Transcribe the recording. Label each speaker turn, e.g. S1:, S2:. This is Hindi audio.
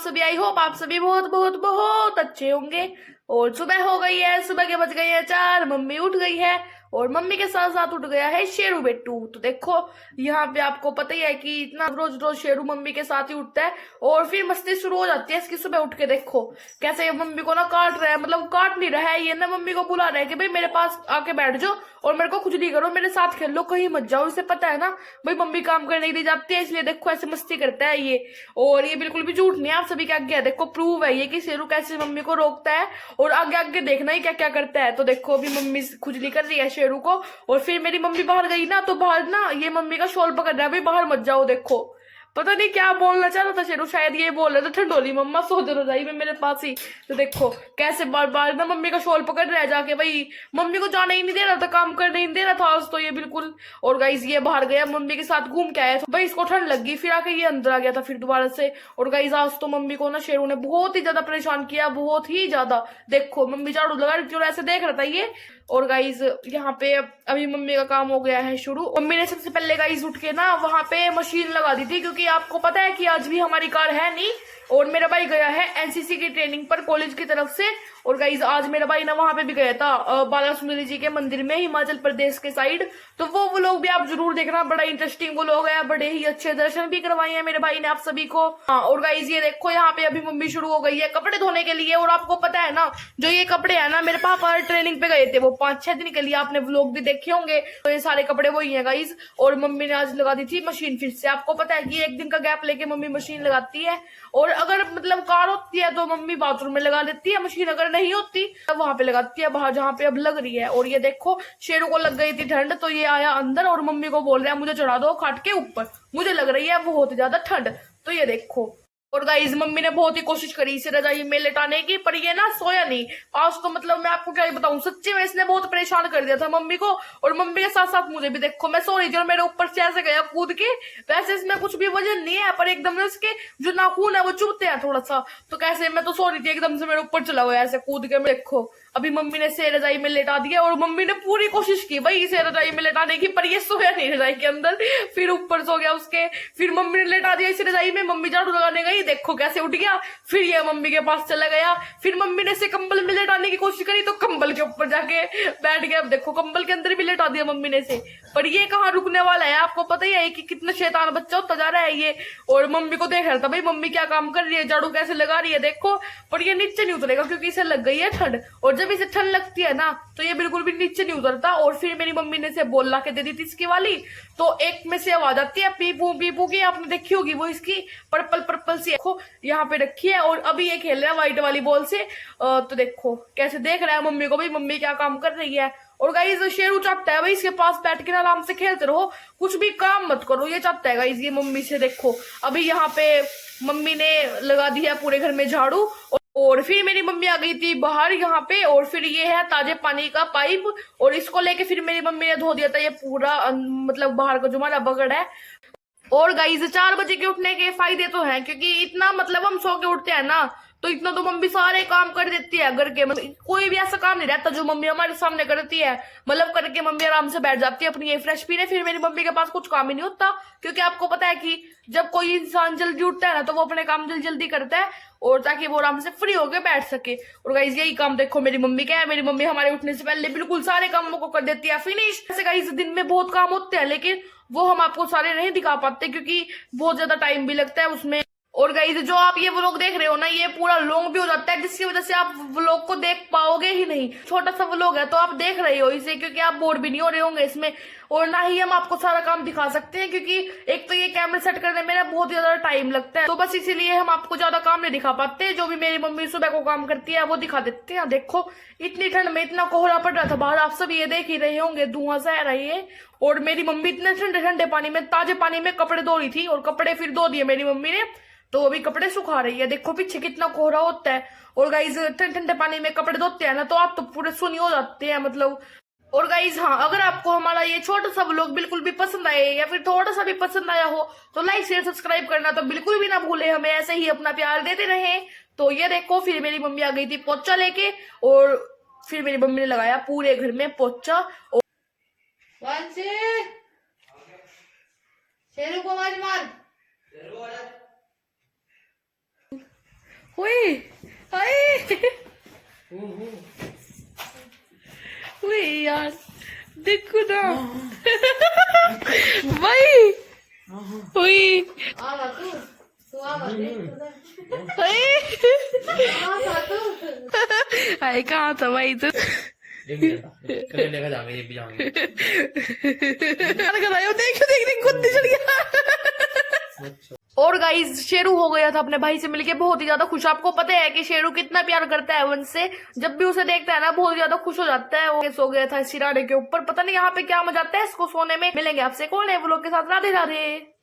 S1: सभी, आई होप आप सभी बहुत बहुत बहुत अच्छे होंगे। और सुबह हो गई है, सुबह के बज गए हैं 4, मम्मी उठ गई है और मम्मी के साथ साथ उठ गया है शेरू बेटू। तो देखो यहाँ पे आपको पता ही है कि इतना रोज रोज शेरू मम्मी के साथ ही उठता है और फिर मस्ती शुरू हो जाती है इसकी। सुबह उठ के देखो कैसे मम्मी को ना काट रहा है, मतलब काट नहीं रहा है ये ना, मम्मी को बुला रहा है कि भाई मेरे पास आके बैठ जाओ और मेरे को खुजली करो, मेरे साथ खेल लो, कहीं मत जाओ। इसे पता है ना भाई मम्मी काम करने नहीं जाती है, इसलिए देखो ऐसे मस्ती करता है ये। और ये बिल्कुल भी झूठ नहीं है, आप सभी के आगे है, देखो प्रूव है ये कि शेरू कैसे मम्मी को रोकता है और आगे आगे देखना ही क्या क्या करता है। तो देखो अभी मम्मी खुजली कर रही है शेरू को और फिर मेरी मम्मी बाहर गई ना, तो बाहर ना ये मम्मी का शॉल पकड़ रहा है, भाई बाहर मत जाओ। देखो पता नहीं क्या बोलना चाह रहा था शेरू, शायद ये बोल रहा था ठंडोली मम्मा सो जा रजाई में मेरे पास ही। तो देखो कैसे बार बार ना मम्मी का शॉल पकड़ रहा है जाके, भाई मम्मी को जाने ही नहीं दे रहा था, काम करने ही नहीं दे रहा था आज तो ये बिल्कुल। और गाइज ये बाहर गया मम्मी के साथ घूम के आया था, भाई इसको ठंड लग गई, फिर आके ये अंदर आ गया था फिर दोबारा से। और गाइज आज तो मम्मी को ना शेरू ने बहुत ही ज्यादा परेशान किया, बहुत ही ज्यादा। देखो मम्मी झाड़ू लगा रही थी और ऐसे देख रहा था ये। और गाइज यहाँ पे अभी मम्मी का काम हो गया है शुरू। मम्मी ने सबसे पहले गाइज उठ के ना वहां पे मशीन लगा दी थी, क्योंकि आपको पता है कि आज भी हमारी कार है नहीं और मेरा भाई गया है एनसीसी की ट्रेनिंग पर कॉलेज की तरफ से। और गाइज आज मेरा भाई ना वहां पे भी गया था बाला सुंदरी जी के मंदिर में, हिमाचल प्रदेश के साइड। तो वो लोग भी आप जरूर देखना, बड़ा इंटरेस्टिंग वो लोग है, बड़े ही अच्छे दर्शन भी करवाए हैं मेरे भाई ने आप सभी को। हाँ और गाइज ये देखो यहाँ पे अभी मम्मी शुरू हो गई है कपड़े धोने के लिए। और आपको पता है ना जो ये कपड़े है ना, मेरे पापा ट्रेनिंग पे गए थे वो 5-6 दिन के लिए, आपने व्लॉग भी देखे होंगे, तो ये सारे कपड़े वही है गाइज। और मम्मी ने आज लगा दी थी मशीन फिर से। आपको पता है कि एक दिन का गैप लेके मम्मी मशीन लगाती है, और अगर मतलब कार होती है तो मम्मी बाथरूम में लगा देती है मशीन, अगर नहीं होती तब वहां पे लगाती है बाहर जहाँ पे अब लग रही है। और ये देखो शेरू को लग गई थी ठंड, तो ये आया अंदर और मम्मी को बोल रहा है मुझे चढ़ा दो खाट के ऊपर, मुझे लग रही है बहुत ज्यादा ठंड। तो ये देखो। और गाइज मम्मी ने बहुत ही कोशिश करी इसे रजाई में लेटाने की, पर ये ना सोया नहीं आज तो। मतलब मैं आपको क्या बताऊं, सच्ची में इसने बहुत परेशान कर दिया था मम्मी को और मम्मी के साथ साथ मुझे भी। देखो मैं सो रही थी और मेरे ऊपर से ऐसे गया कूद के, वैसे इसमें कुछ भी वजन नहीं है पर एकदम से उसके जो नाखून है वो चुभते हैं थोड़ा सा, तो कैसे मैं तो सो रही थी एकदम से मेरे ऊपर चला गया ऐसे कूद के। देखो अभी मम्मी ने इसे रजाई में लेटा दिया और मम्मी ने पूरी कोशिश की भाई इसे रजाई में लेटाने की, पर ये सोया नहीं रजाई के अंदर, फिर ऊपर सो गया उसके। फिर मम्मी ने लेटा दिया इसे रजाई में, मम्मी झाड़ू लगाने गई, देखो कैसे उठ गया, फिर ये मम्मी के पास चला गया। फिर मम्मी ने इसे कंबल में लेटाने की कोशिश करी तो कंबल के ऊपर जाके बैठ गया। अब देखो कंबल के अंदर भी लेटा दिया मम्मी ने इसे, पर ये कहाँ रुकने वाला है, आपको पता ही है कि कितना शैतान बच्चा होता जा रहा है ये। और मम्मी को देख रहा था भाई मम्मी क्या काम कर रही है, झाड़ू कैसे लगा रही है देखो, पर ये नीचे नहीं उतरेगा क्योंकि इसे लग गई है ठंड। और जब इसे ठंड लगती है ना तो ये बिल्कुल भी नीचे नहीं उतरता। और फिर मेरी मम्मी ने इसे बोल ला के दे दी थी इसकी वाली, तो एक में से आवाज आती है पीपू पीपू की, आपने देखी होगी वो, इसकी पर्पल पर्पल सी देखो यहाँ पे रखी है। और अभी ये खेल रहा है व्हाइट वाली बॉल से। तो देखो कैसे देख रहा है मम्मी को, भाई मम्मी क्या काम कर रही है। और गाइस शेरू चाहता है भाई इसके पास बैठ के ना आराम से खेलते रहो, कुछ भी काम मत करो, ये चाहता है गाइस ये मम्मी से। देखो अभी यहाँ पे मम्मी ने लगा दी है पूरे घर में झाड़ू। और फिर मेरी मम्मी आ गई थी बाहर यहाँ पे, और फिर ये है ताजे पानी का पाइप, और इसको लेके फिर मेरी मम्मी ने धो दिया था ये पूरा मतलब बाहर का जो हमारा बगड़ है। और गाइस 4 बजे के उठने के फायदे तो हैं, क्योंकि इतना मतलब हम सो के उठते हैं ना तो इतना तो मम्मी सारे काम कर देती है घर के, मतलब कोई भी ऐसा काम नहीं रहता जो मम्मी हमारे सामने करती है, मतलब करके मम्मी आराम से बैठ जाती है अपनी ये फ्रेश पीने। फिर मेरी मम्मी के पास कुछ काम ही नहीं होता, क्योंकि आपको पता है कि जब कोई इंसान जल्दी उठता है ना तो वो अपने काम जल्दी जल्दी करता है, और ताकि वो आराम से फ्री होकर बैठ सके। और गाइस यही काम देखो मेरी मम्मी का है, मेरी मम्मी हमारे उठने से पहले बिल्कुल सारे कामों को कर देती है फिनिश। ऐसे गाइस दिन में बहुत काम होते हैं लेकिन वो हम आपको सारे नहीं दिखा पाते क्योंकि बहुत ज्यादा टाइम भी लगता है उसमें। और गाइस जो आप ये व्लॉग देख रहे हो ना ये पूरा लॉन्ग भी हो जाता है, जिसकी वजह से आप व्लॉग को देख पाओगे ही नहीं। छोटा सा व्लॉग है तो आप देख रहे हो इसे क्योंकि आप बोर भी नहीं हो रहे होंगे इसमें, और ना ही हम आपको सारा काम दिखा सकते हैं क्योंकि एक तो ये कैमरा सेट करने में ना बहुत ज्यादा टाइम लगता है, तो बस इसीलिए हम आपको ज्यादा काम नहीं दिखा पाते। जो भी मेरी मम्मी सुबह को काम करती है वो दिखा देते हैं। देखो इतनी ठंड में इतना कोहरा पड़ रहा था बाहर, आप सब ये देख ही रहे होंगे, धुआं सा आ रही है। और मेरी मम्मी इतने ठंडे ठंडे पानी में ताजे पानी में कपड़े धो रही थी, और कपड़े फिर धो दिए मेरी मम्मी ने, तो अभी कपड़े सुखा रही है। देखो पीछे कितना कोहरा होता है। और गाइज ठंडे ठंडे पानी में कपड़े धोते हैं ना तो आप तो पूरे सुनी हो जाते हैं मतलब। और गाइज हाँ, अगर आपको हमारा ये छोटा सा व्लॉग बिल्कुल भी पसंद आए या फिर थोड़ा सा भी पसंद आया हो तो लाइक शेयर सब्सक्राइब करना तो बिल्कुल भी ना भूले, हमें ऐसे ही अपना प्यार देते रहे। तो ये देखो फिर मेरी मम्मी आ गई थी पोचा लेके, और फिर मेरी मम्मी ने लगाया पूरे घर में पोचा। और शेरू को आवाज मार। ओए हाय ओए यार देखो ना भाई ओए हाय कहाँ था भाई तू
S2: लेकर जाएंगे, ये भी जाएंगे।
S1: देखो देख देख खुद चल गया। और गाइस शेरू हो गया था अपने भाई से मिलके बहुत ही ज्यादा खुश। आपको पता है कि शेरू कितना प्यार करता है वन से, जब भी उसे देखता है ना बहुत ज्यादा खुश हो जाता है। वो सो गया था सिराने के ऊपर, पता नहीं यहाँ पे क्या मजा आता है इसको सोने में। मिलेंगे आपसे कौन है वो लोग के साथ। राधे राधे।